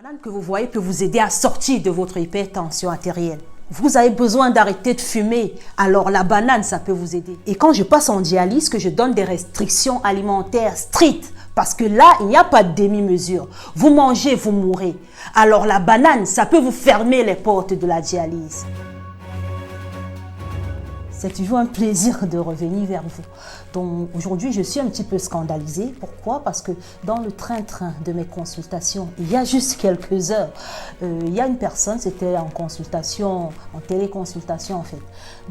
La banane que vous voyez peut vous aider à sortir de votre hypertension artérielle. Vous avez besoin d'arrêter de fumer, alors la banane, ça peut vous aider. Et quand je passe en dialyse, que je donne des restrictions alimentaires strictes, parce que là, il n'y a pas de demi-mesure. Vous mangez, vous mourrez. Alors la banane, ça peut vous fermer les portes de la dialyse. C'est toujours un plaisir de revenir vers vous. Donc aujourd'hui, je suis un petit peu scandalisée. Pourquoi? Parce que dans le train-train de mes consultations, il y a juste quelques heures, il y a une personne, c'était en consultation, en téléconsultation en fait.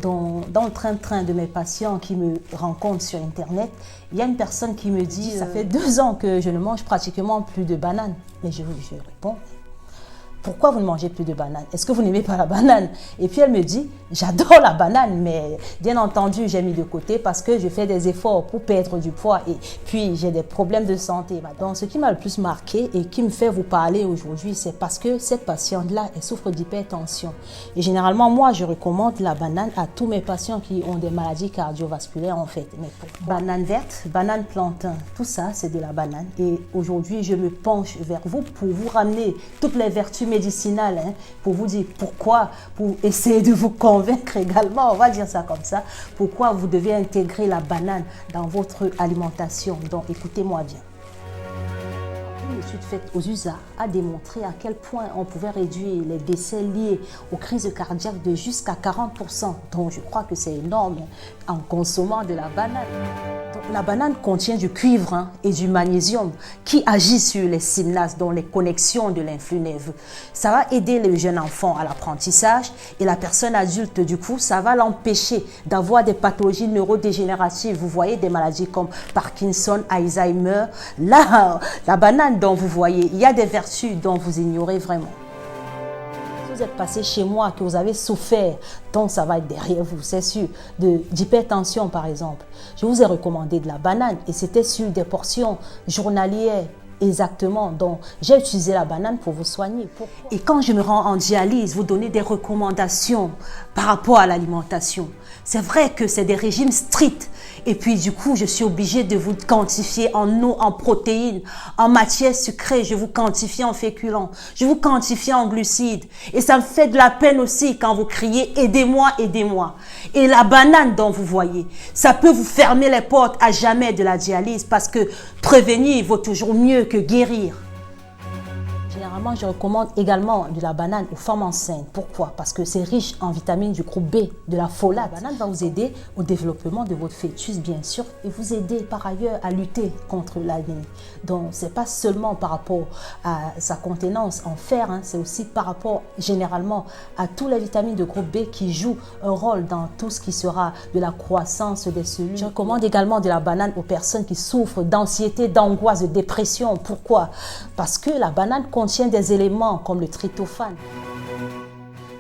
Dans le train-train de mes patients qui me rencontrent sur Internet, il y a une personne qui me dit, ça fait 2 ans que je ne mange pratiquement plus de bananes. Mais je réponds, pourquoi vous ne mangez plus de banane? Est-ce que vous n'aimez pas la banane? Et puis elle me dit, j'adore la banane, mais bien entendu, j'ai mis de côté parce que je fais des efforts pour perdre du poids et puis j'ai des problèmes de santé. Donc ce qui m'a le plus marqué et qui me fait vous parler aujourd'hui, c'est parce que cette patiente-là, elle souffre d'hypertension. Et généralement, moi, je recommande la banane à tous mes patients qui ont des maladies cardiovasculaires en fait. Mais banane verte, banane plantain, tout ça, c'est de la banane. Et aujourd'hui, je me penche vers vous pour vous ramener toutes les vertus médicinale, pour vous dire pourquoi, pour essayer de vous convaincre également, on va dire ça comme ça, pourquoi vous devez intégrer la banane dans votre alimentation. Donc écoutez-moi bien. Une étude faite aux USA a démontré à quel point on pouvait réduire les décès liés aux crises cardiaques de jusqu'à 40%. Donc je crois que c'est énorme en consommant de la banane. Donc, la banane contient du cuivre et du magnésium qui agissent sur les synapses, dont les connexions de l'influx nerveux. Ça va aider le jeune enfant à l'apprentissage et la personne adulte, du coup, ça va l'empêcher d'avoir des pathologies neurodégénératives. Vous voyez, des maladies comme Parkinson, Alzheimer. Là, la banane dont vous voyez, il y a des vertus dont vous ignorez vraiment. Si vous êtes passé chez moi, que vous avez souffert, donc ça va être derrière vous, c'est sûr, d'hypertension par exemple. Je vous ai recommandé de la banane et c'était sur des portions journalières. Exactement, donc j'ai utilisé la banane pour vous soigner. Pourquoi? Et quand je me rends en dialyse, vous donnez des recommandations par rapport à l'alimentation. C'est vrai que c'est des régimes stricts. Et puis du coup, je suis obligée de vous quantifier en eau, en protéines, en matières sucrées. Je vous quantifie en féculents. Je vous quantifie en glucides. Et ça me fait de la peine aussi quand vous criez « aidez-moi, aidez-moi ». Et la banane dont vous voyez, ça peut vous fermer les portes à jamais de la dialyse parce que prévenir vaut toujours mieux que guérir. Généralement, je recommande également de la banane aux femmes enceintes. Pourquoi? Parce que c'est riche en vitamines du groupe B, de la folate. La banane va vous aider au développement de votre fœtus, bien sûr, et vous aider par ailleurs à lutter contre l'anémie. Donc, ce n'est pas seulement par rapport à sa contenance en fer, c'est aussi par rapport généralement à toutes les vitamines de groupe B qui jouent un rôle dans tout ce qui sera de la croissance des cellules. Je recommande également de la banane aux personnes qui souffrent d'anxiété, d'angoisse, de dépression. Pourquoi? Parce que la banane contient des éléments comme le tryptophane.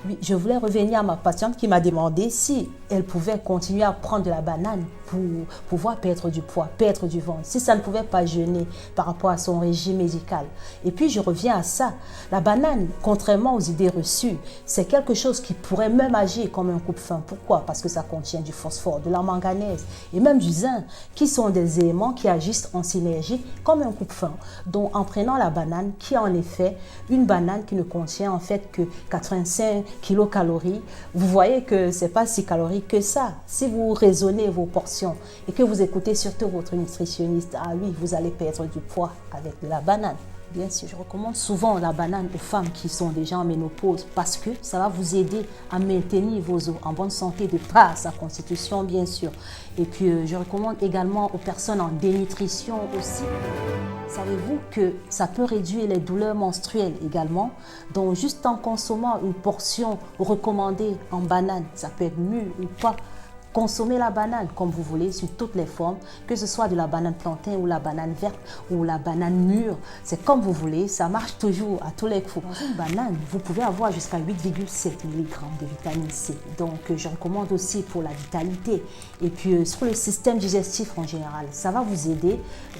Oui, je voulais revenir à ma patiente qui m'a demandé si elle pouvait continuer à prendre de la banane pour pouvoir perdre du poids, perdre du ventre, si ça ne pouvait pas jeûner par rapport à son régime médical. Et puis je reviens à ça. La banane, contrairement aux idées reçues, c'est quelque chose qui pourrait même agir comme un coupe-faim. Pourquoi? Parce que ça contient du phosphore, de la manganèse et même du zinc, qui sont des éléments qui agissent en synergie comme un coupe-faim. Donc en prenant la banane, qui est en effet une banane qui ne contient en fait que 85 kilocalories, vous voyez que c'est pas si calorique que ça. Si vous raisonnez vos portions et que vous écoutez surtout votre nutritionniste, ah oui, vous allez perdre du poids avec de la banane. Bien sûr, je recommande souvent la banane aux femmes qui sont déjà en ménopause parce que ça va vous aider à maintenir vos os en bonne santé de par sa constitution, bien sûr. Et puis, je recommande également aux personnes en dénutrition aussi. Savez-vous que ça peut réduire les douleurs menstruelles également? Donc, juste en consommant une portion recommandée en banane, ça peut être mûr ou pas. Consommez la banane comme vous voulez, sous toutes les formes, que ce soit de la banane plantain ou la banane verte ou la banane mûre. C'est comme vous voulez, ça marche toujours à tous les coups. Dans une banane, vous pouvez avoir jusqu'à 8,7 mg de vitamine C. Donc, je recommande aussi pour la vitalité. Et puis, sur le système digestif en général, ça va vous aider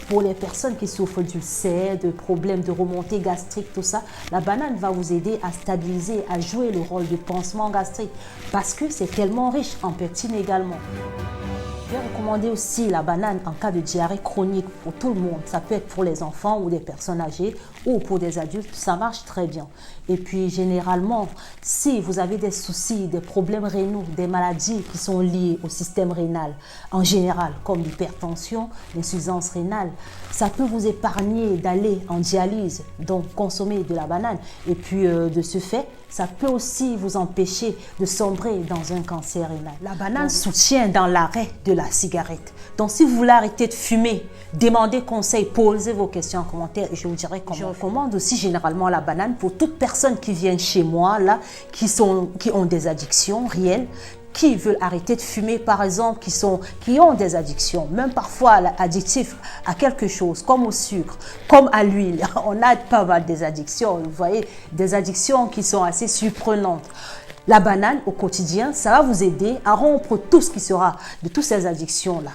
pour les personnes qui souffrent d'ulcères, de problèmes de remontée gastrique, tout ça. La banane va vous aider à stabiliser, à jouer le rôle de pansement gastrique parce que c'est tellement riche en pectine également. Je vais recommander aussi la banane en cas de diarrhée chronique pour tout le monde. Ça peut être pour les enfants ou des personnes âgées ou pour des adultes, ça marche très bien. Et puis généralement, si vous avez des soucis, des problèmes rénaux, des maladies qui sont liées au système rénal en général, comme l'hypertension, l'insuffisance rénale, ça peut vous épargner d'aller en dialyse, donc consommer de la banane. Et puis de ce fait, ça peut aussi vous empêcher de sombrer dans un cancer rénal. La banane soutient dans l'arrêt de la cigarette. Donc si vous voulez arrêter de fumer, demandez conseil, posez vos questions en commentaire et je vous dirai comment. Je recommande aussi généralement la banane pour toute personne qui vient chez moi, là, qui ont des addictions réelles, qui veulent arrêter de fumer, par exemple, qui ont des addictions, même parfois addictifs à quelque chose, comme au sucre, comme à l'huile. On a pas mal des addictions, vous voyez, des addictions qui sont assez surprenantes. La banane, au quotidien, ça va vous aider à rompre tout ce qui sera de toutes ces addictions-là.